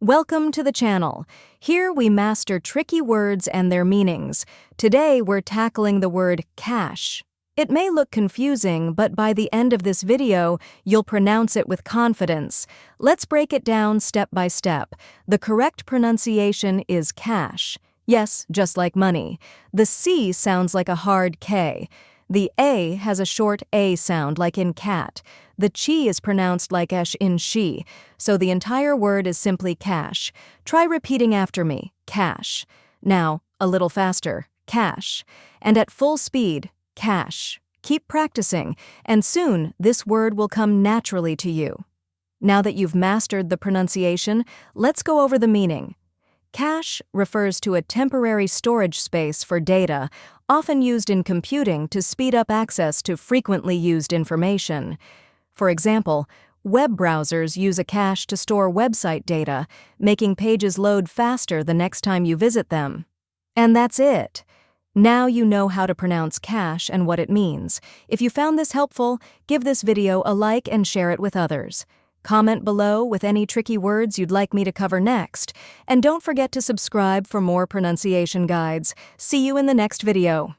Welcome to the channel. Here we master tricky words and their meanings. Today we're tackling the word cash. It may look confusing, but by the end of this video, you'll pronounce it with confidence. Let's break it down step by step. The correct pronunciation is cash. Yes, just like money. The C sounds like a hard K. The A has a short A sound like in cat. The chi is pronounced like esh in she, so the entire word is simply cash. Try repeating after me, cash. Now, a little faster, cash. And at full speed, cash. Keep practicing, and soon this word will come naturally to you. Now that you've mastered the pronunciation, let's go over the meaning. Cache refers to a temporary storage space for data, often used in computing to speed up access to frequently used information. For example, web browsers use a cache to store website data, making pages load faster the next time you visit them. And that's it. Now you know how to pronounce cash and what it means. If you found this helpful, give this video a like and share it with others. Comment below with any tricky words you'd like me to cover next. And don't forget to subscribe for more pronunciation guides. See you in the next video.